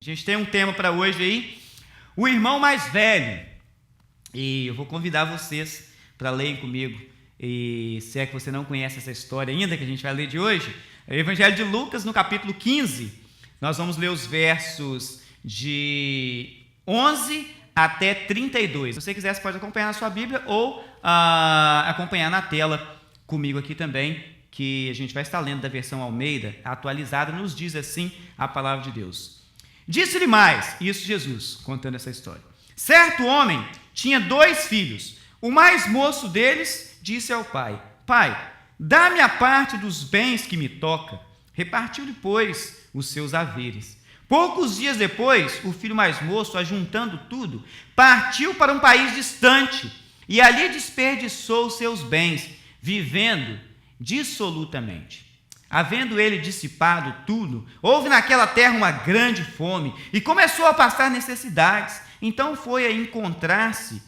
gente tem um tema para hoje aí, o irmão mais velho. E eu vou convidar vocês para lerem comigo. E se é que você não conhece essa história ainda, que a gente vai ler de hoje, é o Evangelho de Lucas, no capítulo 15. Nós vamos ler os versos de 11 até 32. Se você quiser, você pode acompanhar na sua Bíblia ou acompanhar na tela comigo aqui também, que a gente vai estar lendo da versão Almeida, atualizada, nos diz assim a palavra de Deus. Disse-lhe mais, isso Jesus, contando essa história. Certo homem tinha 2 filhos. O mais moço deles disse ao pai: Pai, dá-me a parte dos bens que me toca. Repartiu-lhe, pois, os seus haveres. Poucos dias depois, o filho mais moço, ajuntando tudo, partiu para um país distante e ali desperdiçou os seus bens, vivendo dissolutamente. Havendo ele dissipado tudo, houve naquela terra uma grande fome e começou a passar necessidades. Então foi a encontrar-se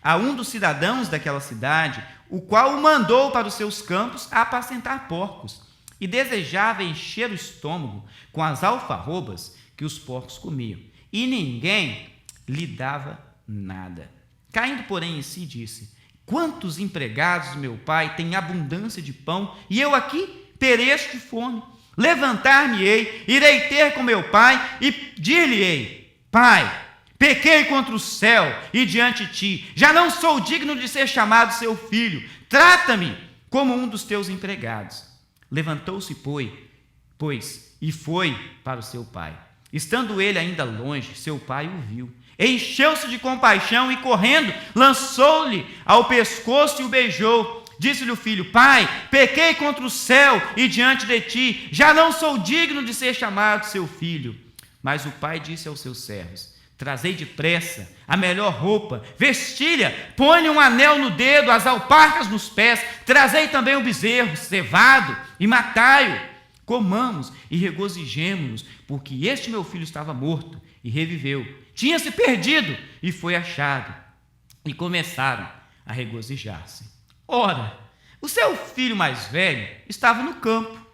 a um dos cidadãos daquela cidade, o qual o mandou para os seus campos a apacentar porcos, e desejava encher o estômago com as alfarrobas que os porcos comiam, e ninguém lhe dava nada. Caindo, porém, em si, disse: Quantos empregados meu pai têm abundância de pão, e eu aqui pereço de fome? Levantar-me-ei, irei ter com meu pai, e dir-lhe-ei: Pai, pequei contra o céu e diante de ti, já não sou digno de ser chamado seu filho, trata-me como um dos teus empregados. Levantou-se, pois, e foi para o seu pai. Estando ele ainda longe, seu pai o viu, encheu-se de compaixão e, correndo, lançou-lhe ao pescoço e o beijou. Disse-lhe o filho: Pai, pequei contra o céu e diante de ti, já não sou digno de ser chamado seu filho. Mas o pai disse aos seus servos: Trazei depressa a melhor roupa, vestilha, põe-lhe um anel no dedo, as alparcas nos pés, trazei também o bezerro cevado e matai-o. Comamos e regozijemo-nos, porque este meu filho estava morto e reviveu, tinha-se perdido e foi achado. E começaram a regozijar-se. Ora, o seu filho mais velho estava no campo,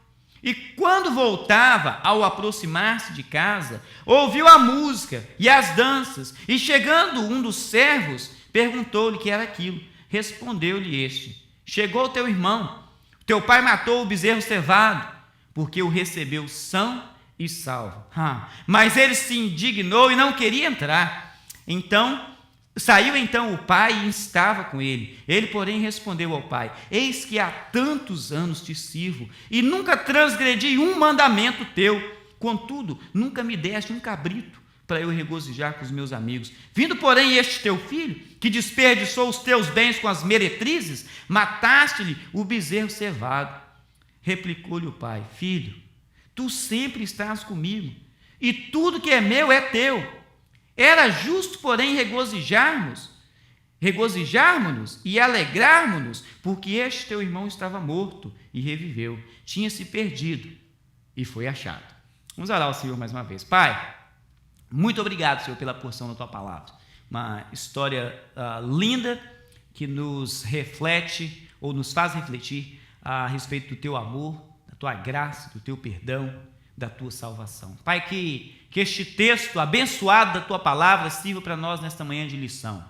e quando voltava, ao aproximar-se de casa, ouviu a música e as danças, e chegando um dos servos, perguntou-lhe o que era aquilo. Respondeu-lhe este: Chegou teu irmão, teu pai matou o bezerro cevado, porque o recebeu são e salvo. Mas ele se indignou e não queria entrar. Saiu então o pai e estava com ele. Ele, porém, respondeu ao pai: Eis que há tantos anos te sirvo, e nunca transgredi um mandamento teu. Contudo, nunca me deste um cabrito para eu regozijar com os meus amigos. Vindo, porém, este teu filho, que desperdiçou os teus bens com as meretrizes, mataste-lhe o bezerro cevado. Replicou-lhe o pai: Filho, tu sempre estás comigo, e tudo que é meu é teu. Era justo, porém, regozijarmos-nos e alegrarmos-nos, porque este teu irmão estava morto e reviveu, tinha-se perdido e foi achado. Vamos orar ao Senhor mais uma vez. Pai, muito obrigado, Senhor, pela porção da tua palavra. Uma história linda que nos reflete ou nos faz refletir a respeito do teu amor, da tua graça, do teu perdão, da tua salvação. Pai, que este texto abençoado da tua palavra sirva para nós nesta manhã de lição.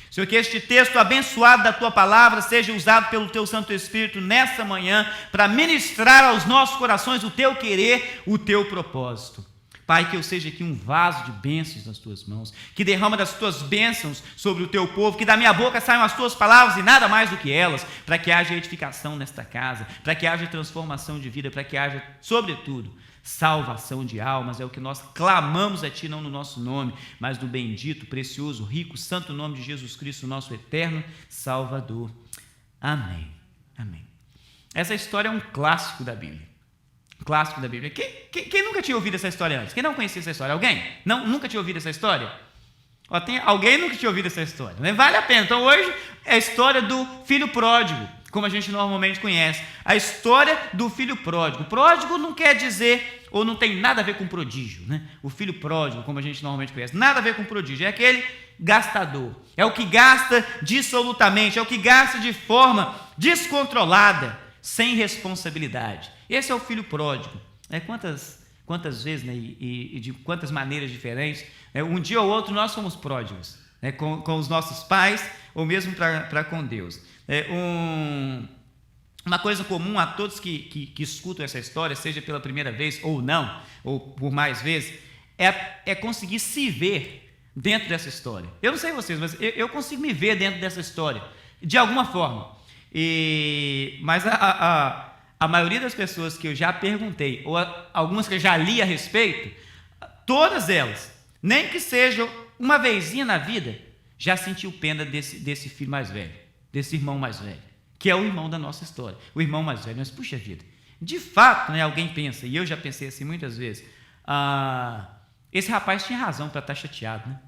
Senhor, que este texto abençoado da tua palavra seja usado pelo teu Santo Espírito nesta manhã para ministrar aos nossos corações o teu querer, o teu propósito. Pai, que eu seja aqui um vaso de bênçãos nas tuas mãos, que derrama das tuas bênçãos sobre o teu povo, que da minha boca saiam as tuas palavras e nada mais do que elas, para que haja edificação nesta casa, para que haja transformação de vida, para que haja, sobretudo, salvação de almas. É o que nós clamamos a ti, não no nosso nome, mas no bendito, precioso, rico, santo nome de Jesus Cristo, nosso eterno Salvador. Amém. Amém. Essa história é um clássico da Bíblia. Clássico da Bíblia. Quem nunca tinha ouvido essa história antes? Quem não conhecia essa história? Alguém? Não, nunca tinha ouvido essa história? Tem alguém nunca tinha ouvido essa história? Né? Vale a pena. Então hoje é a história do filho pródigo, como a gente normalmente conhece. A história do filho pródigo. Pródigo não quer dizer, ou não tem nada a ver com prodígio, né? O filho pródigo, como a gente normalmente conhece, nada a ver com prodígio. É aquele gastador. É o que gasta dissolutamente, é o que gasta de forma descontrolada, sem responsabilidade. Esse é o filho pródigo. Quantas quantas vezes, né, e de quantas maneiras diferentes, né, um dia ou outro nós somos pródigos, né, com os nossos pais ou mesmo para com Deus. Uma coisa comum a todos que escutam essa história, seja pela primeira vez ou não, ou por mais vezes, é conseguir se ver dentro dessa história. Eu não sei vocês, mas eu consigo me ver dentro dessa história, de alguma forma. Mas a maioria das pessoas que eu já perguntei, ou algumas que eu já li a respeito, todas elas, nem que seja uma vezinha na vida, já sentiu pena desse filho mais velho, desse irmão mais velho, que é o irmão da nossa história, o irmão mais velho. Mas, puxa vida, de fato, né, alguém pensa, e eu já pensei assim muitas vezes, esse rapaz tinha razão para estar chateado, né?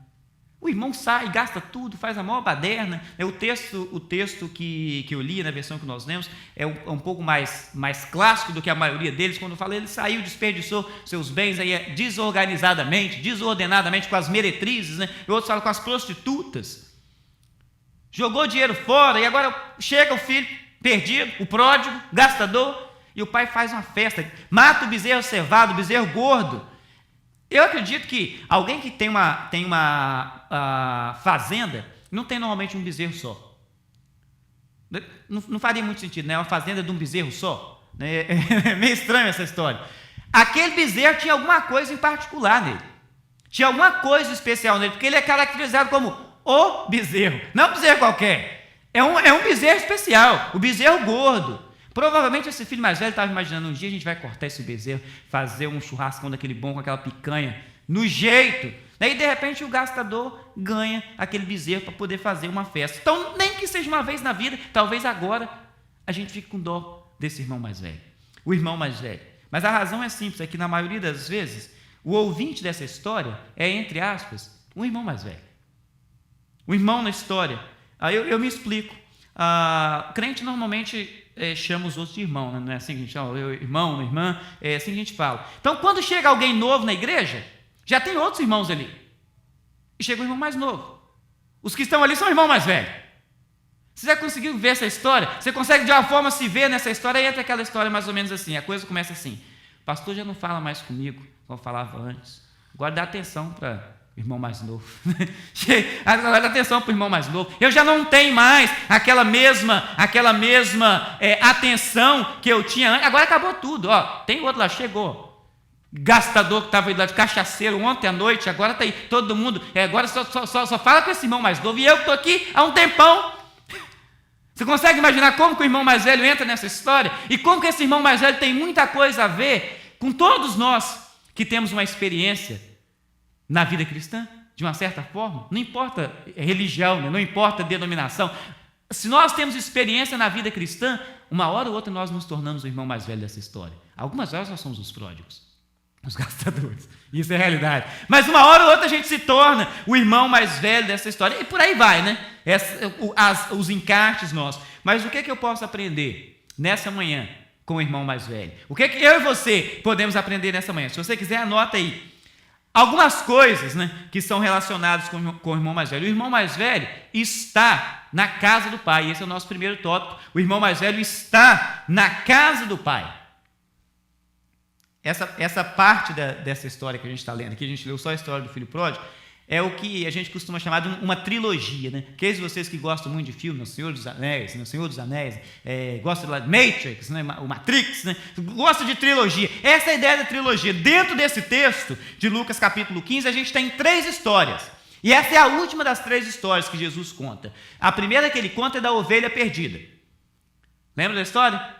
O irmão sai, gasta tudo, faz a maior baderna. O texto que eu li, na versão que nós lemos, é um pouco mais clássico do que a maioria deles. Quando fala, ele saiu, desperdiçou seus bens aí, desorganizadamente, desordenadamente, com as meretrizes, né? E outros falam com as prostitutas. Jogou dinheiro fora, e agora chega o filho perdido, o pródigo, gastador, e o pai faz uma festa, mata o bezerro cevado, o bezerro gordo. Eu acredito que alguém que tem uma fazenda não tem normalmente um bezerro só. Não faria muito sentido, né? Uma fazenda de um bezerro só. É meio estranho essa história. Aquele bezerro tinha alguma coisa em particular nele. Tinha alguma coisa especial nele, porque ele é caracterizado como o bezerro. Não um bezerro qualquer. É um bezerro especial, o bezerro gordo. Provavelmente esse filho mais velho estava imaginando, um dia a gente vai cortar esse bezerro, fazer um churrascão daquele bom com aquela picanha, no jeito. Daí, de repente, o gastador ganha aquele bezerro para poder fazer uma festa. Então, nem que seja uma vez na vida, talvez agora a gente fique com dó desse irmão mais velho, o irmão mais velho. Mas a razão é simples, é que na maioria das vezes, o ouvinte dessa história é, entre aspas, um irmão mais velho. O irmão na história. Aí eu me explico. Crente normalmente chama os outros de irmão, né? Não é assim que a gente fala, irmão, irmã, é assim que a gente fala. Então, quando chega alguém novo na igreja, já tem outros irmãos ali. E chega um irmão mais novo. Os que estão ali são irmão mais velho. Você já conseguiu ver essa história? Você consegue de uma forma se ver nessa história? E entra aquela história mais ou menos assim. A coisa começa assim: o pastor já não fala mais comigo como falava antes. Agora dá atenção para o irmão mais novo. Agora dá atenção para o irmão mais novo. Eu já não tenho mais aquela mesma atenção que eu tinha antes. Agora acabou tudo. Tem outro lá, chegou. Gastador que estava aí lá de cachaceiro ontem à noite, agora está aí todo mundo. Agora só fala com esse irmão mais novo. E eu que estou aqui há um tempão. Você consegue imaginar como que o irmão mais velho entra nessa história? E como que esse irmão mais velho tem muita coisa a ver com todos nós que temos uma experiência na vida cristã, de uma certa forma? Não importa religião, né? Não importa denominação. Se nós temos experiência na vida cristã, uma hora ou outra nós nos tornamos o irmão mais velho dessa história. Algumas horas nós somos os pródigos, os gastadores. Isso é realidade. Mas uma hora ou outra a gente se torna o irmão mais velho dessa história. E por aí vai, né? Os encartes nossos. Mas o que é que eu posso aprender nessa manhã com o irmão mais velho? O que é que eu e você podemos aprender nessa manhã? Se você quiser, anota aí. Algumas coisas, né, que são relacionadas com o irmão mais velho. O irmão mais velho está na casa do pai. Esse é o nosso primeiro tópico. O irmão mais velho está na casa do pai. Essa parte dessa história que a gente está lendo aqui, a gente leu só a história do filho pródigo, é o que a gente costuma chamar de uma trilogia, né? Aqueles de vocês que gostam muito de filme, O Senhor dos Anéis, gostam de Matrix, né? O Matrix, né? Gostam de trilogia. Essa é a ideia da trilogia. Dentro desse texto de Lucas capítulo 15, a gente tem 3 histórias. E essa é a última das 3 histórias que Jesus conta. A primeira que ele conta é da ovelha perdida. Lembra da história?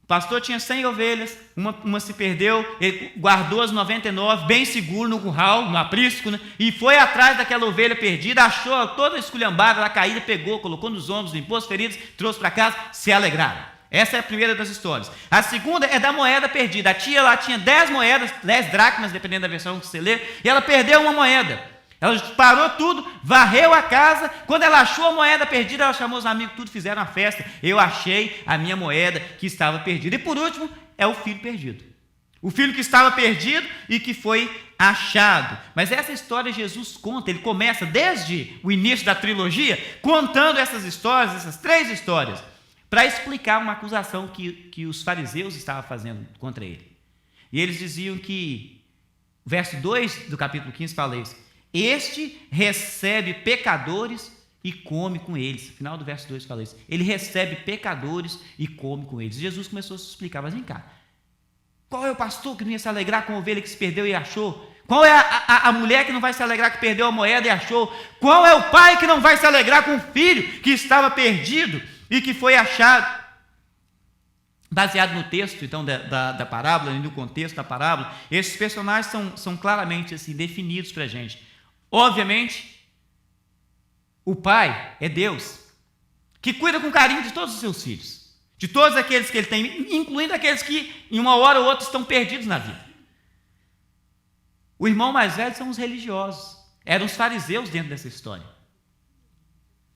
O pastor tinha 100 ovelhas, uma se perdeu, ele guardou as 99, bem seguro no curral, no aprisco, né? E foi atrás daquela ovelha perdida, achou toda esculhambada, ela caída, pegou, colocou nos ombros, limpou as feridas, trouxe para casa, se alegraram. Essa é a primeira das histórias. A segunda é da moeda perdida. A tia lá tinha 10 moedas, 10 dracmas, dependendo da versão que você lê, e ela perdeu uma moeda. Ela parou tudo, varreu a casa. Quando ela achou a moeda perdida, ela chamou os amigos, tudo, fizeram uma festa. Eu achei a minha moeda que estava perdida. E por último, é o filho perdido. O filho que estava perdido e que foi achado. Mas essa história Jesus conta, ele começa desde o início da trilogia, contando essas histórias, essas 3 histórias, para explicar uma acusação que os fariseus estavam fazendo contra ele. E eles diziam que, verso 2 do capítulo 15 fala isso, este recebe pecadores e come com eles. Final do verso 2 fala isso. Ele recebe pecadores e come com eles. Jesus começou a se explicar, mas vem cá, qual é o pastor que não ia se alegrar com a ovelha que se perdeu e achou? Qual é a mulher que não vai se alegrar que perdeu a moeda e achou? Qual é o pai que não vai se alegrar com o filho que estava perdido e que foi achado? Baseado no texto, então, da parábola, no contexto da parábola, esses personagens são claramente assim, definidos para a gente. Obviamente, o pai é Deus, que cuida com carinho de todos os seus filhos, de todos aqueles que ele tem, incluindo aqueles que, em uma hora ou outra, estão perdidos na vida. O irmão mais velho são os religiosos, eram os fariseus dentro dessa história.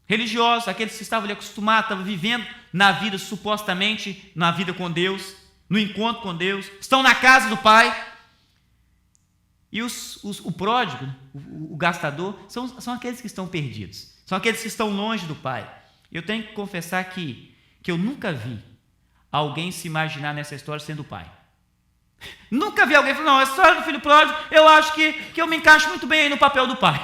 Religiosos, aqueles que estavam ali acostumados, estavam vivendo na vida, supostamente, na vida com Deus, no encontro com Deus, estão na casa do Pai. E o pródigo, o gastador, são aqueles que estão perdidos, são aqueles que estão longe do Pai. Eu tenho que confessar que eu nunca vi alguém se imaginar nessa história sendo o pai. Nunca vi alguém falar, não, a história do filho pródigo, eu acho que eu me encaixo muito bem aí no papel do pai.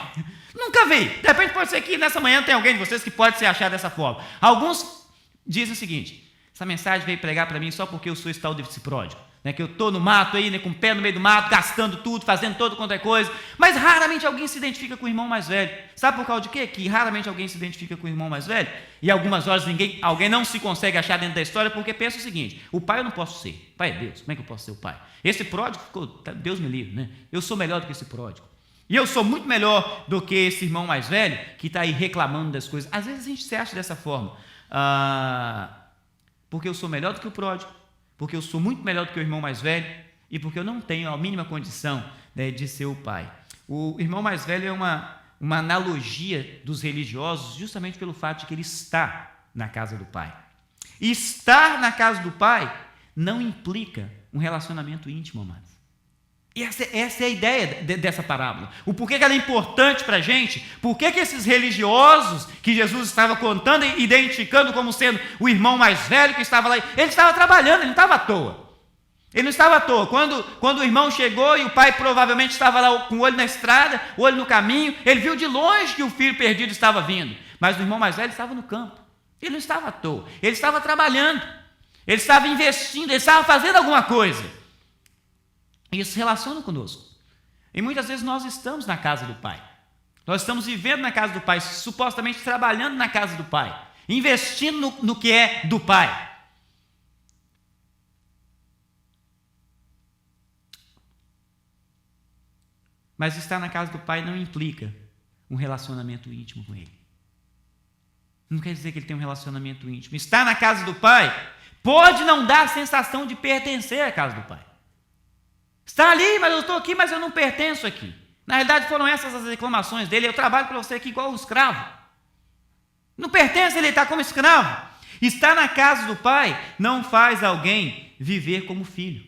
Nunca vi. De repente pode ser que nessa manhã tem alguém de vocês que pode se achar dessa forma. Alguns dizem o seguinte, essa mensagem veio pregar para mim só porque eu sou esse tal desse pródigo, né, que eu estou no mato aí, né, com o pé no meio do mato, gastando tudo, fazendo todo quanto é coisa, mas raramente alguém se identifica com o irmão mais velho. Sabe por causa de quê? Que raramente alguém se identifica com o irmão mais velho, e algumas horas alguém não se consegue achar dentro da história, porque pensa o seguinte, o pai eu não posso ser, o pai é Deus, como é que eu posso ser o pai? Esse pródigo, Deus me livre, né? Eu sou melhor do que esse pródigo, e eu sou muito melhor do que esse irmão mais velho, que está aí reclamando das coisas. Às vezes a gente se acha dessa forma, porque eu sou melhor do que o pródigo, porque eu sou muito melhor do que o irmão mais velho e porque eu não tenho a mínima condição, né, de ser o pai. O irmão mais velho é uma analogia dos religiosos justamente pelo fato de que ele está na casa do pai. E estar na casa do pai não implica um relacionamento íntimo, amados. E essa é a ideia dessa parábola. O porquê que ela é importante para a gente, porquê que esses religiosos que Jesus estava contando e identificando como sendo o irmão mais velho que estava lá, ele estava trabalhando, ele não estava à toa. Ele não estava à toa. Quando o irmão chegou e o pai provavelmente estava lá com o olho na estrada, o olho no caminho, ele viu de longe que o filho perdido estava vindo. Mas o irmão mais velho estava no campo. Ele não estava à toa. Ele estava trabalhando. Ele estava investindo, ele estava fazendo alguma coisa. Isso se relaciona conosco. E muitas vezes nós estamos na casa do Pai. Nós estamos vivendo na casa do Pai, supostamente trabalhando na casa do Pai, investindo no que é do Pai. Mas estar na casa do Pai não implica um relacionamento íntimo com Ele. Não quer dizer que ele tem um relacionamento íntimo. Estar na casa do Pai pode não dar a sensação de pertencer à casa do Pai. Está ali, mas eu estou aqui, mas eu não pertenço aqui. Na realidade foram essas as reclamações dele, eu trabalho para você aqui igual um escravo. Não pertence, ele está como escravo. Estar na casa do Pai não faz alguém viver como filho.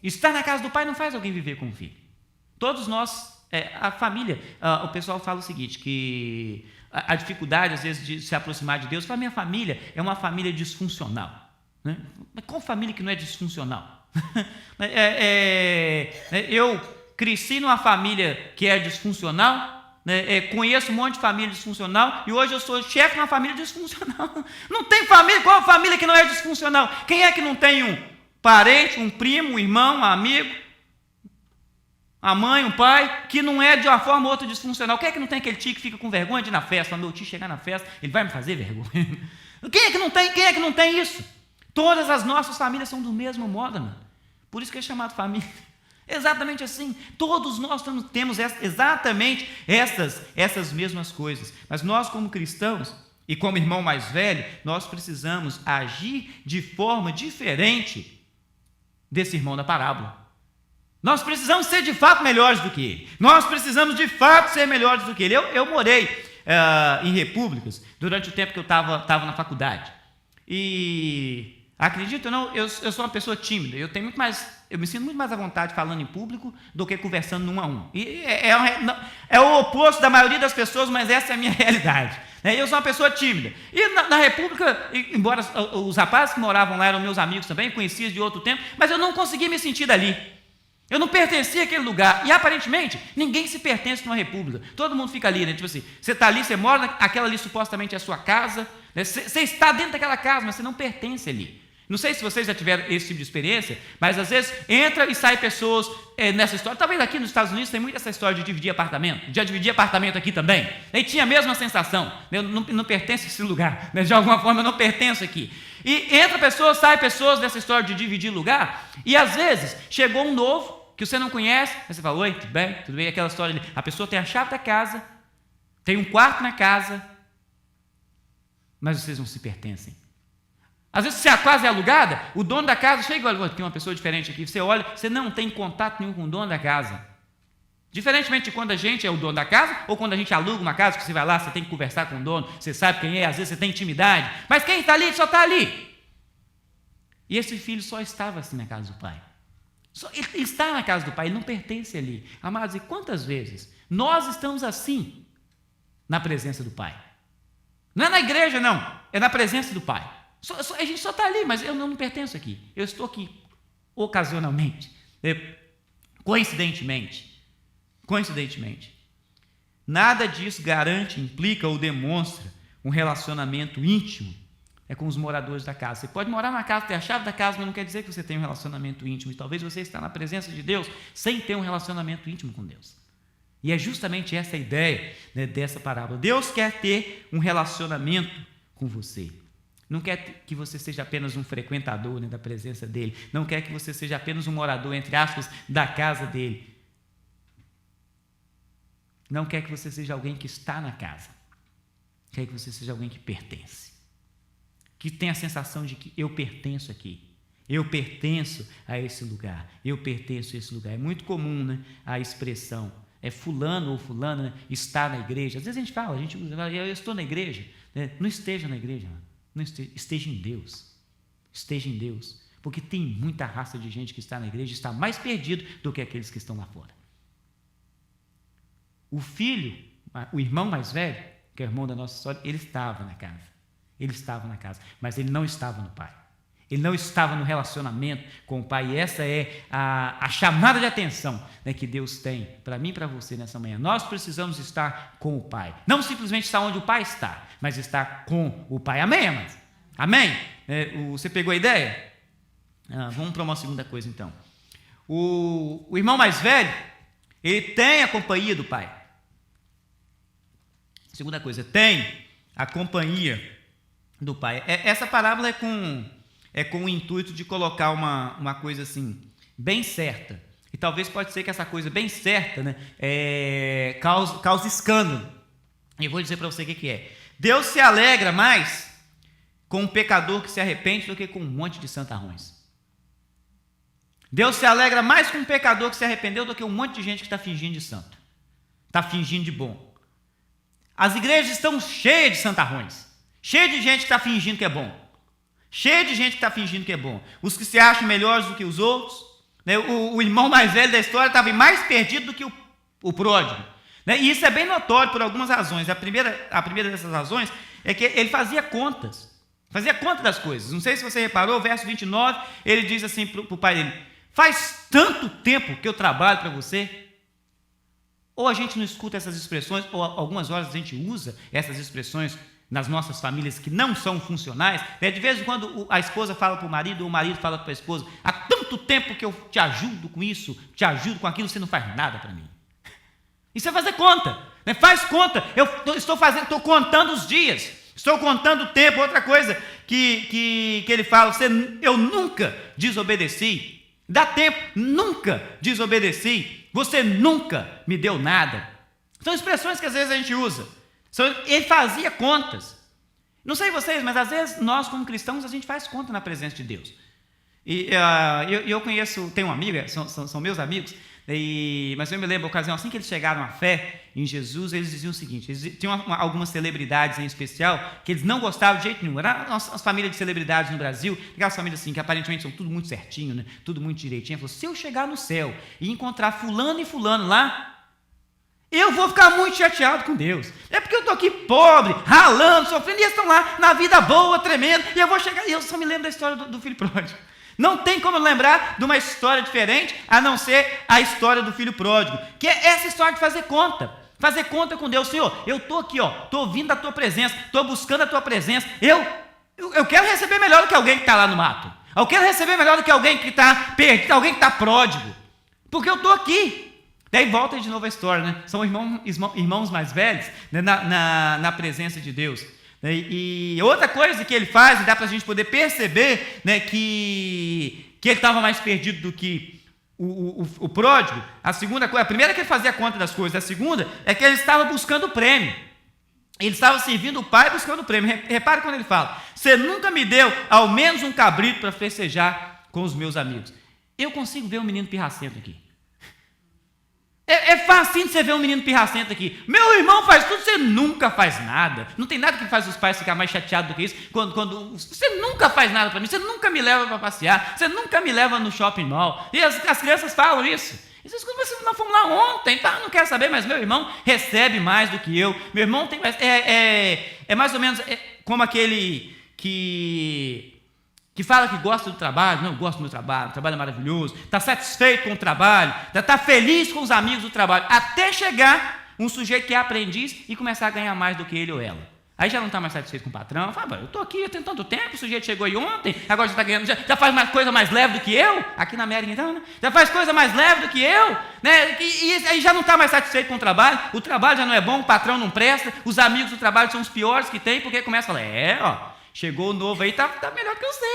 Estar na casa do Pai não faz alguém viver como filho. Todos nós, a família, o pessoal fala o seguinte, que a dificuldade às vezes de se aproximar de Deus, fala, minha família é uma família disfuncional. Né? Mas qual família que não é disfuncional? Eu cresci numa família que é disfuncional, né? Conheço um monte de família disfuncional e hoje eu sou chefe de uma família disfuncional. Não tem família, qual família que não é disfuncional? Quem é que não tem um parente, um primo, um irmão, um amigo, a mãe, um pai, que não é de uma forma ou outra disfuncional? Quem é que não tem aquele tio que fica com vergonha de ir na festa? Meu tio chegar na festa, ele vai me fazer vergonha. Quem é que não tem? Quem é que não tem isso? Todas as nossas famílias são do mesmo modo, mano. Por isso que é chamado família. Exatamente assim. Todos nós temos exatamente essas mesmas coisas. Mas nós, como cristãos e como irmão mais velho, nós precisamos agir de forma diferente desse irmão da parábola. Nós precisamos ser de fato melhores do que ele. Nós precisamos de fato ser melhores do que ele. Eu morei em repúblicas durante o tempo que eu estava na faculdade. E Acredito ou não, eu sou uma pessoa tímida, eu me sinto muito mais à vontade falando em público do que conversando 1 a 1. E é o oposto da maioria das pessoas, mas essa é a minha realidade. Eu sou uma pessoa tímida. E na República, embora os rapazes que moravam lá eram meus amigos também, conhecidos de outro tempo, mas eu não conseguia me sentir dali. Eu não pertencia àquele lugar. E aparentemente, ninguém se pertence numa república. Todo mundo fica ali, né? Tipo assim, você está ali, você mora, aquela ali supostamente é a sua casa, né? Você está dentro daquela casa, mas você não pertence ali. Não sei se vocês já tiveram esse tipo de experiência, mas às vezes entra e sai pessoas nessa história. Talvez aqui nos Estados Unidos tem muito essa história de dividir apartamento. Já dividi apartamento aqui também. E tinha a mesma sensação. Eu não pertenço a esse lugar. Né? De alguma forma eu não pertenço aqui. E entra pessoas, sai pessoas dessa história de dividir lugar. E às vezes chegou um novo que você não conhece. Aí você fala, oi, tudo bem? Tudo bem? Aquela história ali. A pessoa tem a chave da casa, tem um quarto na casa, mas vocês não se pertencem. Às vezes, se a casa é alugada, o dono da casa chega e olha, tem uma pessoa diferente aqui, você olha, você não tem contato nenhum com o dono da casa. Diferentemente de quando a gente é o dono da casa, ou quando a gente aluga uma casa, que você vai lá, você tem que conversar com o dono, você sabe quem é, às vezes você tem intimidade, mas quem está ali, só está ali. E esse filho só estava assim na casa do pai. Ele está na casa do pai, ele não pertence ali. Amados, e quantas vezes nós estamos assim na presença do pai? Não é na igreja, não, é na presença do pai. A gente só está ali, mas eu não pertenço aqui. Eu estou aqui ocasionalmente, coincidentemente. Nada disso garante, implica ou demonstra um relacionamento íntimo com os moradores da casa. Você pode morar na casa, ter a chave da casa, mas não quer dizer que você tem um relacionamento íntimo. E talvez você está na presença de Deus sem ter um relacionamento íntimo com Deus. E é justamente essa a ideia, né, dessa parábola. Deus quer ter um relacionamento com você. Não quer que você seja apenas um frequentador, né, da presença dele. Não quer que você seja apenas um morador, entre aspas, da casa dele. Não quer que você seja alguém que está na casa. Quer que você seja alguém que pertence. Que tem a sensação de que eu pertenço aqui. Eu pertenço a esse lugar. Eu pertenço a esse lugar. É muito comum, né, a expressão. Fulano ou fulana, né, está na igreja. Às vezes a gente fala, eu estou na igreja. Né? Não esteja na igreja, não esteja em Deus. Esteja em Deus. Porque tem muita raça de gente que está na igreja e está mais perdido do que aqueles que estão lá fora. O filho, o irmão mais velho, que é o irmão da nossa história, ele estava na casa. Ele estava na casa, mas ele não estava no pai. Ele não estava no relacionamento com o pai. E essa é a chamada de atenção, né, que Deus tem para mim e para você nessa manhã. Nós precisamos estar com o pai. Não simplesmente estar onde o pai está, mas estar com o pai. Amém, amados? Amém? Você pegou a ideia? Vamos para uma segunda coisa, então. O irmão mais velho, ele tem a companhia do pai. Segunda coisa, tem a companhia do pai. Essa parábola é com o intuito de colocar uma coisa assim, bem certa. E talvez pode ser que essa coisa bem certa, né, cause escândalo. E eu vou dizer para você o que é. Deus se alegra mais com um pecador que se arrepende do que com um monte de santarrões. Deus se alegra mais com um pecador que se arrependeu do que um monte de gente que está fingindo de santo. Está fingindo de bom. As igrejas estão cheias de santarrões. Cheias de gente que está fingindo que é bom. Cheia de gente que está fingindo que é bom. Os que se acham melhores do que os outros. Né? O irmão mais velho da história estava mais perdido do que o pródigo. Né? E isso é bem notório por algumas razões. A primeira dessas razões é que ele fazia contas. Fazia conta das coisas. Não sei se você reparou, o verso 29, ele diz assim para o pai dele: faz tanto tempo que eu trabalho para você. Ou a gente não escuta essas expressões, ou algumas horas a gente usa essas expressões nas nossas famílias que não são funcionais. De vez em quando a esposa fala para o marido, ou o marido fala para a esposa: há tanto tempo que eu te ajudo com isso, te ajudo com aquilo, você não faz nada para mim. Isso é fazer conta, né? Faz conta. Eu estou contando os dias, estou contando o tempo. Outra coisa que ele fala: eu nunca desobedeci. Dá tempo, nunca desobedeci. Você nunca me deu nada. São expressões que às vezes a gente usa. Ele fazia contas. Não sei vocês, mas às vezes nós, como cristãos, a gente faz conta na presença de Deus. E eu conheço, tenho uma amiga, são meus amigos, Mas eu me lembro, a ocasião, assim que eles chegaram à fé em Jesus, eles diziam o seguinte, eles tinham algumas celebridades em especial, que eles não gostavam de jeito nenhum. Eram as famílias de celebridades no Brasil, aquelas famílias assim, que aparentemente são tudo muito certinho, né? Tudo muito direitinho. Ele falou, se eu chegar no céu e encontrar fulano e fulano lá, eu vou ficar muito chateado com Deus. É porque eu estou aqui pobre, ralando, sofrendo, e eles estão lá na vida boa, tremendo, e eu vou chegar, e eu só me lembro da história do filho pródigo. Não tem como lembrar de uma história diferente, a não ser a história do filho pródigo, que é essa história de fazer conta com Deus. Senhor, eu estou aqui, estou ouvindo a tua presença, estou buscando a tua presença, eu quero receber melhor do que alguém que está lá no mato, eu quero receber melhor do que alguém que está perdido, alguém que está pródigo, porque eu estou aqui. Daí volta de novo a história, né? São irmãos mais velhos, né? na presença de Deus. E outra coisa que ele faz, e dá para a gente poder perceber, né, que ele estava mais perdido do que o pródigo. A segunda coisa, a primeira é que ele fazia conta das coisas, a segunda é que ele estava buscando o prêmio. Ele estava servindo o pai buscando o prêmio. Repare quando ele fala, você nunca me deu ao menos um cabrito para festejar com os meus amigos. Eu consigo ver um menino pirracento aqui. É fácil de você ver um menino pirracento aqui. Meu irmão faz tudo, você nunca faz nada. Não tem nada que faz os pais ficar mais chateados do que isso. Quando você nunca faz nada para mim, você nunca me leva para passear, você nunca me leva no shopping mall. E as crianças falam isso. Vocês não fomos lá ontem, tá? Não quero saber, mas meu irmão recebe mais do que eu. Meu irmão tem mais. É mais ou menos como aquele que fala que gosta do trabalho. Não, gosto do meu trabalho, o trabalho é maravilhoso, está satisfeito com o trabalho, está feliz com os amigos do trabalho, até chegar um sujeito que é aprendiz e começar a ganhar mais do que ele ou ela. Aí já não está mais satisfeito com o patrão, fala, eu estou aqui, eu tenho tanto tempo, o sujeito chegou aí ontem, agora já está ganhando, já faz mais coisa mais leve do que eu, aqui na América então, né? Já faz coisa mais leve do que eu, né? E aí já não está mais satisfeito com o trabalho já não é bom, o patrão não presta, os amigos do trabalho são os piores que tem, porque começa a falar, chegou o novo aí, tá melhor que você,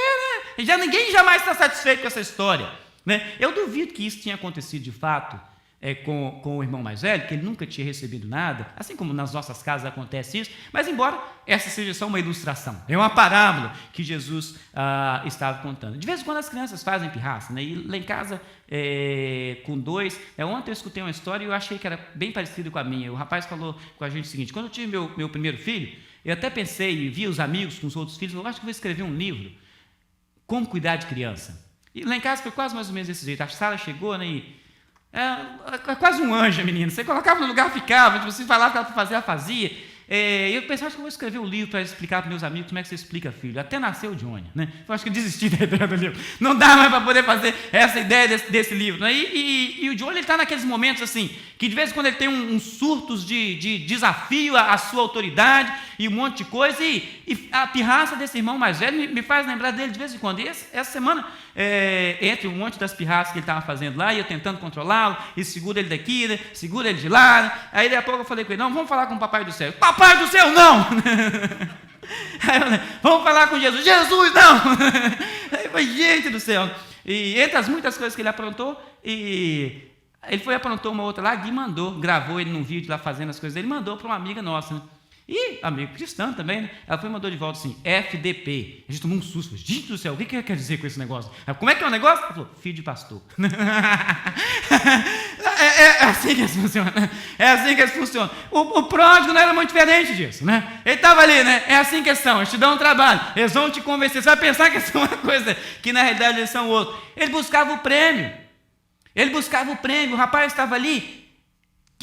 né? Ninguém jamais está satisfeito com essa história, né? Eu duvido que isso tenha acontecido de fato com o irmão mais velho, que ele nunca tinha recebido nada, assim como nas nossas casas acontece isso, mas embora essa seja só uma ilustração, é uma parábola que Jesus estava contando. De vez em quando as crianças fazem pirraça, né? E lá em casa, com dois, ontem eu escutei uma história e eu achei que era bem parecida com a minha. O rapaz falou com a gente o seguinte, quando eu tive meu primeiro filho, eu até pensei e vi os amigos com os outros filhos, eu acho que vou escrever um livro, Como Cuidar de Criança. E lá em casa foi quase mais ou menos desse jeito. A Sara chegou, né, e é quase um anjo, menina. Você colocava no lugar, ficava, tipo, você falava que ela fazia, ela fazia. Eu pensei, acho que eu vou escrever um livro para explicar para meus amigos como é que você explica filho. Até nasceu o Johnny, né? Eu acho que eu desisti da ideia do livro. Não dá mais para poder fazer essa ideia desse livro. Né? E o Johnny está naqueles momentos assim, que de vez em quando ele tem uns surtos de desafio à sua autoridade e um monte de coisa. E a pirraça desse irmão mais velho me faz lembrar dele de vez em quando. E essa semana, entre um monte das pirraças que ele estava fazendo lá, e eu tentando controlá-lo, e segura ele daqui, né? Segura ele de lá. Né? Aí daqui a pouco eu falei com ele, não, vamos falar com o Papai do Céu. Papai do Céu, não! Aí eu falei, vamos falar com Jesus. Jesus, não! Aí eu falei, gente do céu. E entre as muitas coisas que ele aprontou, ele aprontou uma outra lá, Gui mandou, gravou ele num vídeo lá fazendo as coisas dele, mandou para uma amiga nossa, né? E amigo cristão também, né? Ela foi e mandou de volta assim, FDP. A gente tomou um susto. Gente do céu, o que quer dizer com esse negócio? Como é que é o negócio? Ela falou, filho de pastor. É assim que eles funcionam. É assim que eles funcionam. O pródigo não era muito diferente disso, né? Ele estava ali, né? É assim que eles são. Eles te dão um trabalho. Eles vão te convencer. Você vai pensar que eles são uma coisa que na realidade eles são outra. Ele buscava o prêmio. O rapaz estava ali.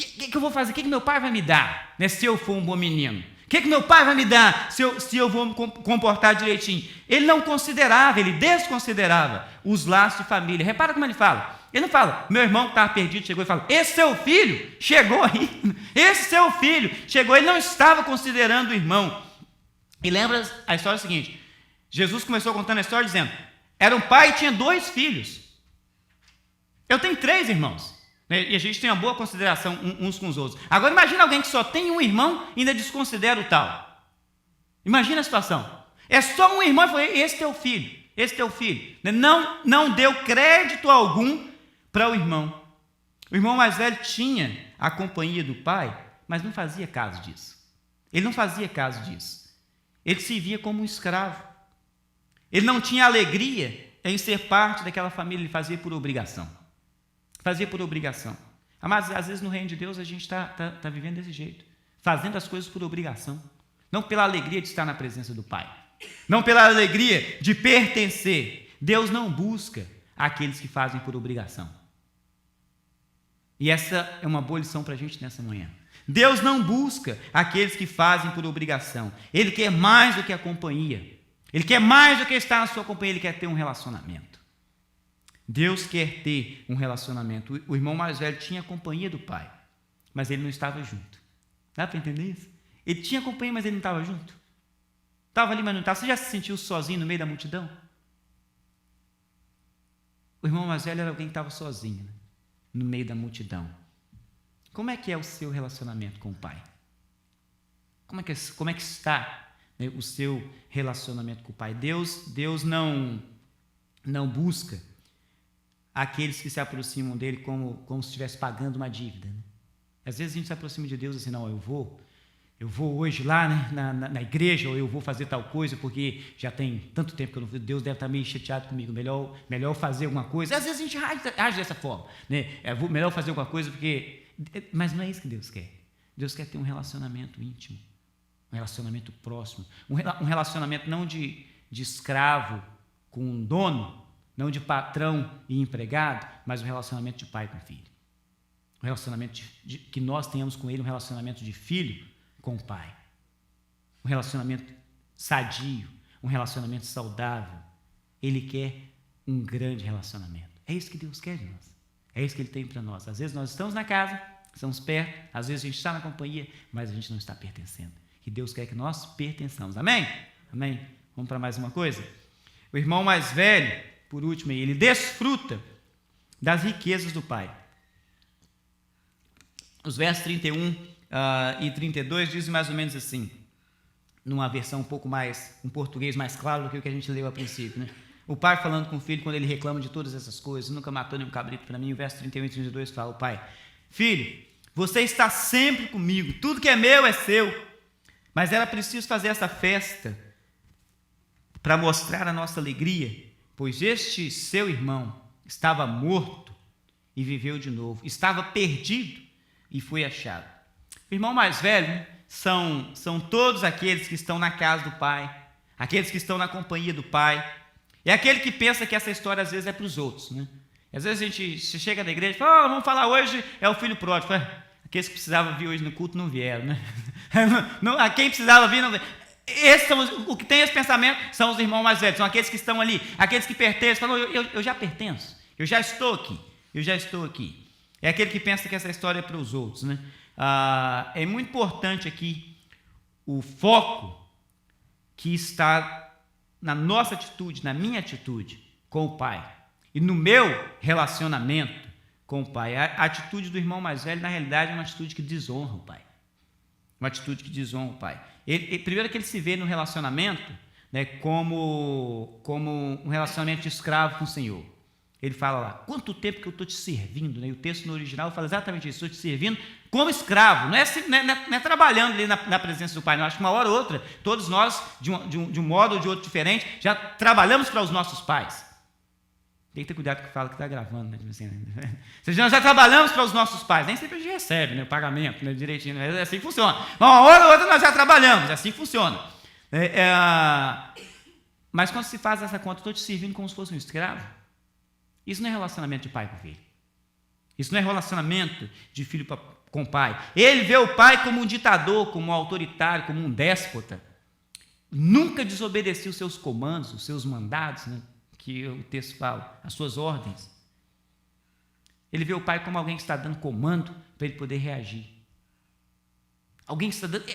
O que eu vou fazer? O que meu pai vai me dar, né, se eu for um bom menino? O que meu pai vai me dar se eu vou me comportar direitinho? Ele não considerava, ele desconsiderava os laços de família. Repara como ele fala. Ele não fala, meu irmão que estava perdido chegou e fala, esse seu filho chegou aí. Esse seu filho chegou. Ele não estava considerando o irmão. E lembra a história seguinte. Jesus começou contando a história dizendo, era um pai e tinha 2 filhos. Eu tenho 3 irmãos. E a gente tem uma boa consideração uns com os outros. Agora imagina alguém que só tem um irmão e ainda desconsidera o tal. Imagina a situação. É só um irmão e falou, esse é teu filho. Não deu crédito algum para o irmão. O irmão mais velho tinha a companhia do pai, mas não fazia caso disso. Ele se via como um escravo. Ele não tinha alegria em ser parte daquela família, ele fazia por obrigação. fazia por obrigação. Mas às vezes no reino de Deus a gente está vivendo desse jeito, fazendo as coisas por obrigação, não pela alegria de estar na presença do Pai, não pela alegria de pertencer. Deus não busca aqueles que fazem por obrigação. E essa é uma boa lição para a gente nessa manhã. Deus não busca aqueles que fazem por obrigação. Ele quer mais do que a companhia. Ele quer mais do que estar na sua companhia, ele quer ter um relacionamento. Deus quer ter um relacionamento. O irmão mais velho tinha a companhia do pai, mas ele não estava junto. Dá para entender isso? Ele tinha companhia, mas ele não estava junto. Estava ali, mas não estava. Você já se sentiu sozinho no meio da multidão? O irmão mais velho era alguém que estava sozinho, né? No meio da multidão. Como é que é o seu relacionamento com o pai? Como é que está, né, o seu relacionamento com o pai? Deus não busca aqueles que se aproximam dele como se estivesse pagando uma dívida, né? Às vezes a gente se aproxima de Deus assim, não, eu vou hoje lá, né, na igreja, ou eu vou fazer tal coisa, porque já tem tanto tempo que eu não vi, Deus deve estar meio chateado comigo, melhor fazer alguma coisa. Às vezes a gente age dessa forma, né? Melhor fazer alguma coisa, mas não é isso que Deus quer. Deus quer ter um relacionamento íntimo, um relacionamento próximo, um relacionamento não de escravo com um dono, não de patrão e empregado, mas um relacionamento de pai com filho. Um relacionamento que nós tenhamos com ele, um relacionamento de filho com o pai. Um relacionamento sadio, um relacionamento saudável. Ele quer um grande relacionamento. É isso que Deus quer de nós. É isso que Ele tem para nós. Às vezes nós estamos na casa, estamos perto, às vezes a gente está na companhia, mas a gente não está pertencendo. E Deus quer que nós pertençamos. Amém? Amém? Vamos para mais uma coisa? O irmão mais velho, por último, ele desfruta das riquezas do pai. Os versos 31 e 32 dizem mais ou menos assim, numa versão um português mais claro do que o que a gente leu a princípio, né? O pai falando com o filho quando ele reclama de todas essas coisas, nunca matou nenhum cabrito para mim. O verso 31 e 32 fala, o pai, filho, você está sempre comigo, tudo que é meu é seu, mas era preciso fazer essa festa para mostrar a nossa alegria, pois este seu irmão estava morto e viveu de novo, estava perdido e foi achado. O irmão mais velho são todos aqueles que estão na casa do pai, aqueles que estão na companhia do pai. É aquele que pensa que essa história às vezes é para os outros, né? Às vezes a gente chega na igreja e fala, vamos falar hoje é o filho pródigo. Aqueles que precisavam vir hoje no culto não vieram, né? Quem precisava vir não veio. O que tem esse pensamento são os irmãos mais velhos, são aqueles que estão ali, aqueles que pertencem, falam, eu já pertenço, eu já estou aqui. É aquele que pensa que essa história é para os outros, né? É muito importante aqui o foco que está na nossa atitude, na minha atitude com o pai e no meu relacionamento com o pai. A atitude do irmão mais velho, na realidade, é uma atitude que desonra o pai. Uma atitude que desonra o pai. Primeiro que ele se vê no relacionamento, né, como um relacionamento de escravo com o Senhor. Ele fala lá, quanto tempo que eu estou te servindo, né? E o texto no original fala exatamente isso, estou te servindo como escravo, não é trabalhando ali na presença do Pai, não. Acho que uma hora ou outra, todos nós, de um modo ou de outro diferente, já trabalhamos para os nossos pais. Tem que ter cuidado com o que fala que está gravando, né? Nós já trabalhamos para os nossos pais, nem sempre a gente recebe, né, o pagamento, né, direitinho, né? É assim que funciona. Uma hora ou outra nós já trabalhamos, é assim que funciona. Mas quando se faz essa conta, estou te servindo como se fosse um escravo. Isso não é relacionamento de pai com filho. Isso não é relacionamento de filho com pai. Ele vê o pai como um ditador, como um autoritário, como um déspota. Nunca desobedeceu os seus comandos, os seus mandados, né, que o texto fala, as suas ordens. Ele vê o pai como alguém que está dando comando para ele poder reagir. Alguém que está dando...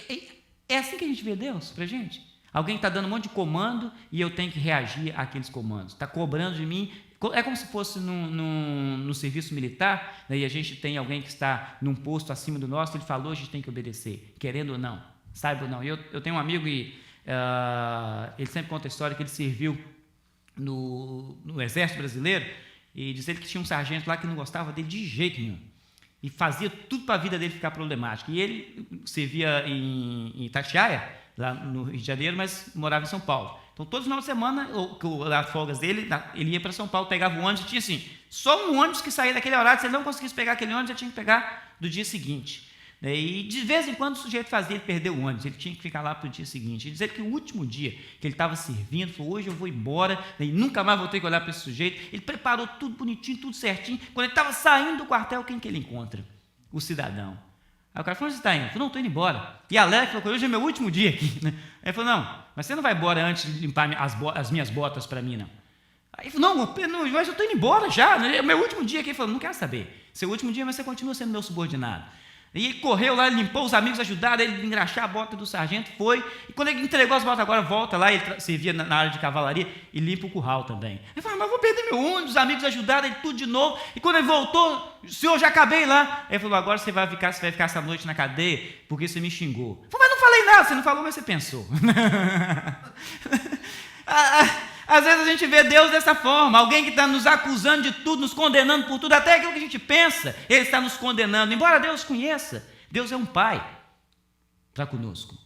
É assim que a gente vê Deus para a gente. Alguém está dando um monte de comando e eu tenho que reagir àqueles comandos. Está cobrando de mim. É como se fosse no serviço militar, né, e a gente tem alguém que está num posto acima do nosso, ele falou, a gente tem que obedecer, querendo ou não, saiba ou não. Eu tenho um amigo e ele sempre conta a história que ele serviu no Exército Brasileiro, e diz ele que tinha um sargento lá que não gostava dele de jeito nenhum, e fazia tudo para a vida dele ficar problemática. E ele servia em Itatiaia, lá no Rio de Janeiro, mas morava em São Paulo. Então, todo final de semana, as folgas dele, ele ia para São Paulo, pegava o ônibus, e tinha assim, só um ônibus que saía daquele horário, se ele não conseguisse pegar aquele ônibus, ele tinha que pegar do dia seguinte. E de vez em quando o sujeito fazia ele perder o ônibus, ele tinha que ficar lá para o dia seguinte. E dizer que o último dia que ele estava servindo, falou, hoje eu vou embora, e nunca mais vou ter que olhar para esse sujeito. Ele preparou tudo bonitinho, tudo certinho. Quando ele estava saindo do quartel, quem que ele encontra? O cidadão. Aí o cara falou, onde você está indo? Eu falei, não, estou indo embora. E alegre, falou, hoje é meu último dia aqui. Aí ele falou, não, mas você não vai embora antes de limpar as minhas botas para mim, não. Aí ele falou, não, mas eu estou indo embora já, é o meu último dia aqui. Ele falou, não quero saber, seu último dia, mas você continua sendo meu subordinado. E ele correu lá, limpou, os amigos ajudaram ele a engraxar a bota do sargento, foi. E quando ele entregou as botas, agora volta lá, ele servia na área de cavalaria e limpa o curral também. Ele falou, mas vou perder meu ônibus, os amigos ajudaram ele tudo de novo. E quando ele voltou, senhor, já acabei lá. Ele falou, agora você vai ficar essa noite na cadeia, porque você me xingou. Ele falou, mas não falei nada, você não falou, mas você pensou. Às vezes a gente vê Deus dessa forma, alguém que está nos acusando de tudo, nos condenando por tudo, até aquilo que a gente pensa, Ele está nos condenando, embora Deus conheça. Deus é um Pai para conosco,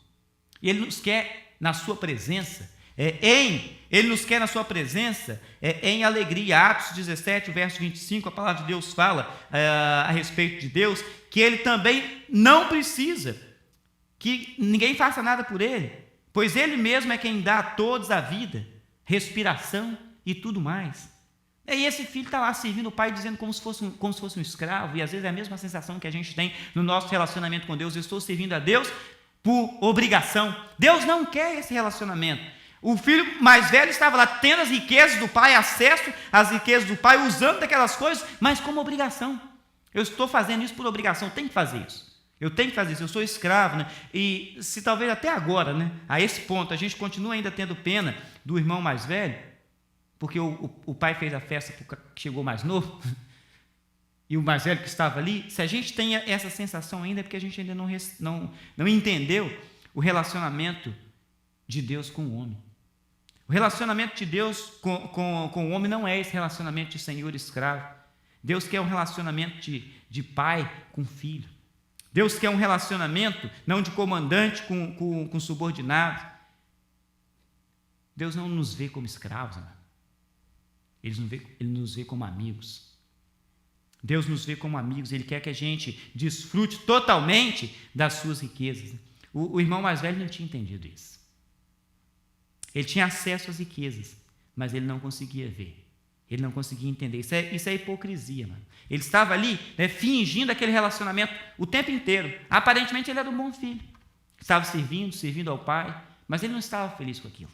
e Ele nos quer na sua presença, Ele nos quer na sua presença, em alegria. Atos 17, verso 25, a palavra de Deus fala a respeito de Deus, que Ele também não precisa que ninguém faça nada por Ele, pois Ele mesmo é quem dá a todos a vida, respiração e tudo mais. E esse filho está lá servindo o pai, dizendo como se fosse um escravo, e às vezes é a mesma sensação que a gente tem no nosso relacionamento com Deus. Eu estou servindo a Deus por obrigação. Deus não quer esse relacionamento. O filho mais velho estava lá tendo as riquezas do pai, acesso às riquezas do pai, usando daquelas coisas, mas como obrigação. Eu estou fazendo isso por obrigação, eu tenho que fazer isso. Eu tenho que fazer isso, eu sou escravo, né? E se talvez até agora, né, a esse ponto, a gente continua ainda tendo pena do irmão mais velho, porque o pai fez a festa porque chegou mais novo, e o mais velho que estava ali, se a gente tem essa sensação ainda, é porque a gente ainda não entendeu o relacionamento de Deus com o homem. O relacionamento de Deus com o homem não é esse relacionamento de senhor e escravo. Deus quer um relacionamento de pai com filho. Deus quer um relacionamento não de comandante com subordinado. Deus não nos vê como escravos, né? Ele nos vê como amigos. Deus nos vê como amigos, Ele quer que a gente desfrute totalmente das suas riquezas. O irmão mais velho não tinha entendido isso. Ele tinha acesso às riquezas, mas ele não conseguia ver. Ele não conseguia entender. Isso é hipocrisia, mano. Ele estava ali, né, fingindo aquele relacionamento o tempo inteiro. Aparentemente ele era um bom filho. Estava servindo ao pai, mas ele não estava feliz com aquilo.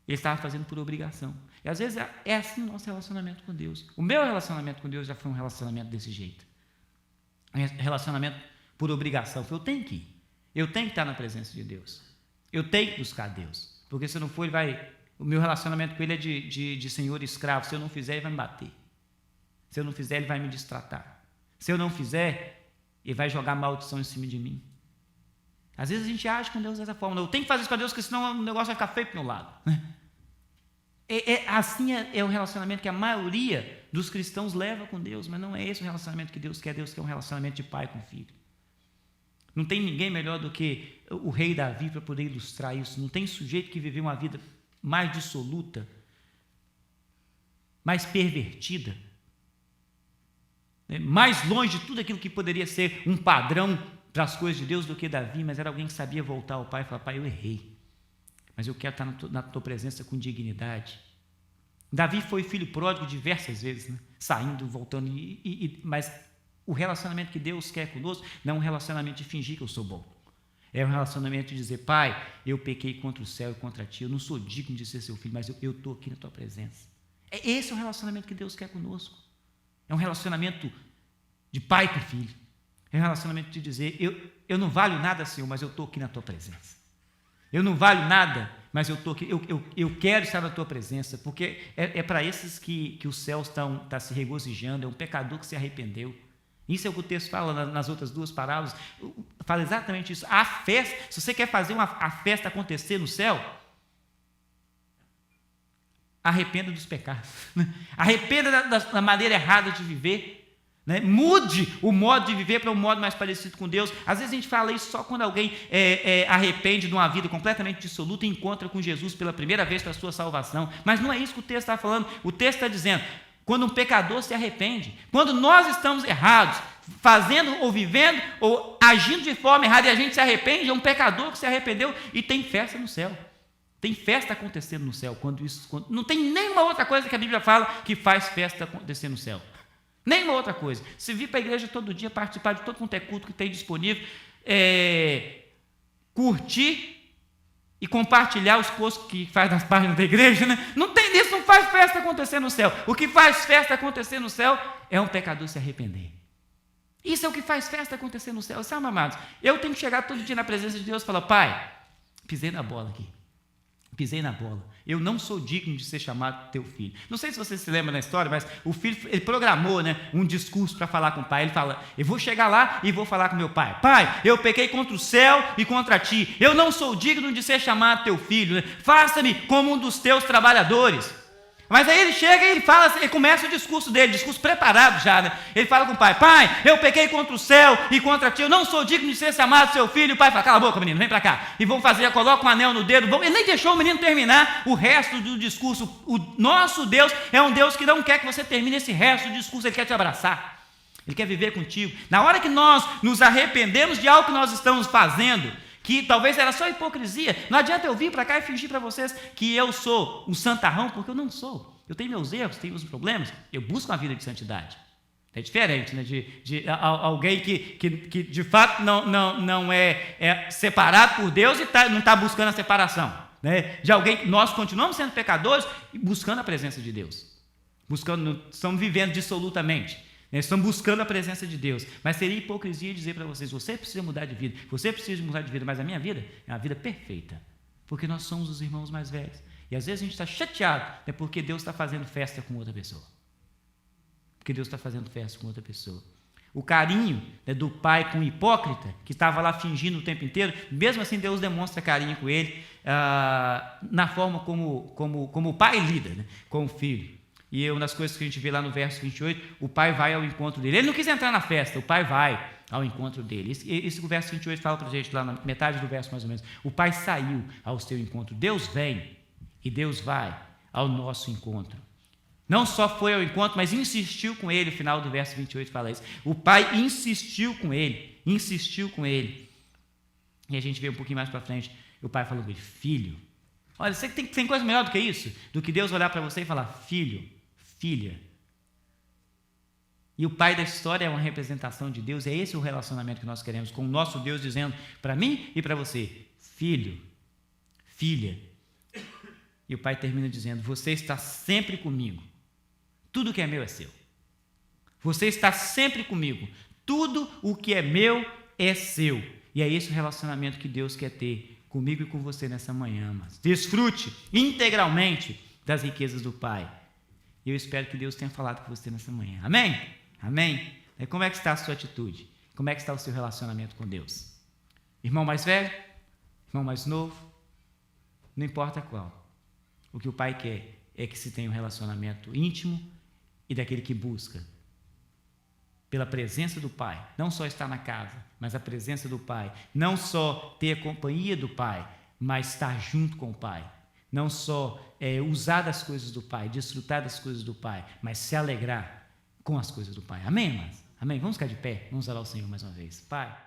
Ele estava fazendo por obrigação. E às vezes é assim o nosso relacionamento com Deus. O meu relacionamento com Deus já foi um relacionamento desse jeito. Um relacionamento por obrigação. Eu tenho que ir. Eu tenho que estar na presença de Deus. Eu tenho que buscar Deus. Porque se não for, o meu relacionamento com Ele é de senhor e escravo. Se eu não fizer, Ele vai me bater. Se eu não fizer, Ele vai me destratar. Se eu não fizer, Ele vai jogar maldição em cima de mim. Às vezes a gente age com Deus dessa forma. Eu tenho que fazer isso para Deus, porque senão o negócio vai ficar feio para o meu lado. Assim é o relacionamento que a maioria dos cristãos leva com Deus, mas não é esse o relacionamento que Deus quer. Deus quer um relacionamento de pai com filho. Não tem ninguém melhor do que o rei Davi para poder ilustrar isso. Não tem sujeito que viveu uma vida mais dissoluta, mais pervertida, né, mais longe de tudo aquilo que poderia ser um padrão para as coisas de Deus do que Davi, mas era alguém que sabia voltar ao pai e falar: pai, eu errei, mas eu quero estar na tua presença com dignidade. Davi foi filho pródigo diversas vezes, né, saindo, voltando, mas o relacionamento que Deus quer conosco não é um relacionamento de fingir que eu sou bom. É um relacionamento de dizer: pai, eu pequei contra o céu e contra ti, eu não sou digno de ser seu filho, mas eu estou aqui na tua presença. Esse é o relacionamento que Deus quer conosco. É um relacionamento de pai com filho. É um relacionamento de dizer: eu não valho nada, Senhor, mas eu estou aqui na tua presença. Eu não valho nada, mas eu estou aqui, eu quero estar na tua presença, porque é para esses que os céus estão se regozijando, é um pecador que se arrependeu. Isso é o que o texto fala nas outras duas parábolas, fala exatamente isso. A festa, se você quer fazer a festa acontecer no céu, arrependa dos pecados, arrependa da maneira errada de viver, Né? Mude o modo de viver para um modo mais parecido com Deus. Às vezes a gente fala isso só quando alguém arrepende de uma vida completamente dissoluta e encontra com Jesus pela primeira vez para a sua salvação. Mas não é isso que o texto está falando. O texto está dizendo, quando um pecador se arrepende, quando nós estamos errados, fazendo ou vivendo ou agindo de forma errada e a gente se arrepende, é um pecador que se arrependeu e tem festa no céu. Tem festa acontecendo no céu. Não tem nenhuma outra coisa que a Bíblia fala que faz festa acontecer no céu. Nenhuma outra coisa. Se vir para a igreja todo dia, participar de todo quanto é culto que tem disponível, curtir e compartilhar os posts que faz nas páginas da igreja, né? Não tem isso, não faz festa acontecer no céu. O que faz festa acontecer no céu é um pecador se arrepender. Isso é o que faz festa acontecer no céu. Sabe, amados, eu tenho que chegar todo dia na presença de Deus e falar, Pai, pisei na bola aqui. Pisei na bola. Eu não sou digno de ser chamado teu filho. Não sei se você se lembra da história, mas o filho, ele programou, né, um discurso para falar com o pai. Ele fala, eu vou chegar lá e vou falar com meu pai. Pai, eu pequei contra o céu e contra ti. Eu não sou digno de ser chamado teu filho. Né? Faça-me como um dos teus trabalhadores. Mas aí ele chega e ele fala, ele começa o discurso dele, discurso preparado já, né? Ele fala com o pai, pai, eu pequei contra o céu e contra ti, eu não sou digno de ser chamado seu filho. O pai fala, cala a boca, menino, vem para cá. E vão fazer, coloca um anel no dedo. Ele nem deixou o menino terminar o resto do discurso. O nosso Deus é um Deus que não quer que você termine esse resto do discurso, Ele quer te abraçar. Ele quer viver contigo. Na hora que nós nos arrependemos de algo que nós estamos fazendo, que talvez era só hipocrisia, não adianta eu vir para cá e fingir para vocês que eu sou um santarrão, porque eu não sou. Eu tenho meus erros, tenho os problemas, eu busco uma vida de santidade. É diferente, né, de alguém que de fato não é separado por Deus e não está buscando a separação. Né? De alguém que nós continuamos sendo pecadores e buscando a presença de Deus. Estamos vivendo dissolutamente. Estamos buscando a presença de Deus, mas seria hipocrisia dizer para vocês, você precisa mudar de vida, mas a minha vida é uma vida perfeita, porque nós somos os irmãos mais velhos, e às vezes a gente está chateado, né, porque Deus está fazendo festa com outra pessoa, o carinho, né, do pai com o hipócrita, que estava lá fingindo o tempo inteiro, mesmo assim Deus demonstra carinho com ele, na forma como o pai lida, né, com o filho. E uma das coisas que a gente vê lá no verso 28, o pai vai ao encontro dele. Ele não quis entrar na festa, o pai vai ao encontro dele. Esse verso 28 fala para a gente, lá na metade do verso mais ou menos, o pai saiu ao seu encontro. Deus vem e Deus vai ao nosso encontro. Não só foi ao encontro, mas insistiu com ele. O final do verso 28 fala isso. O pai insistiu com ele. E a gente vê um pouquinho mais para frente, o pai falou com ele, filho. Olha, você tem coisa melhor do que isso? Do que Deus olhar para você e falar, filho, filha. E o pai da história é uma representação de Deus, é esse o relacionamento que nós queremos, com o nosso Deus dizendo para mim e para você, filho, filha. E o pai termina dizendo, você está sempre comigo, tudo que é meu é seu. Você está sempre comigo, tudo o que é meu é seu. E é esse o relacionamento que Deus quer ter comigo e com você nessa manhã. Mas desfrute integralmente das riquezas do Pai. E eu espero que Deus tenha falado com você nessa manhã. Amém? Amém? E como é que está a sua atitude? Como é que está o seu relacionamento com Deus? Irmão mais velho? Irmão mais novo? Não importa qual. O que o Pai quer é que se tenha um relacionamento íntimo e daquele que busca pela presença do Pai. Não só estar na casa, mas a presença do Pai. Não só ter a companhia do Pai, mas estar junto com o Pai. Não só usar das coisas do Pai, desfrutar das coisas do Pai, mas se alegrar com as coisas do Pai. Amém, irmãs? Amém? Vamos ficar de pé, vamos orar ao Senhor mais uma vez. Pai.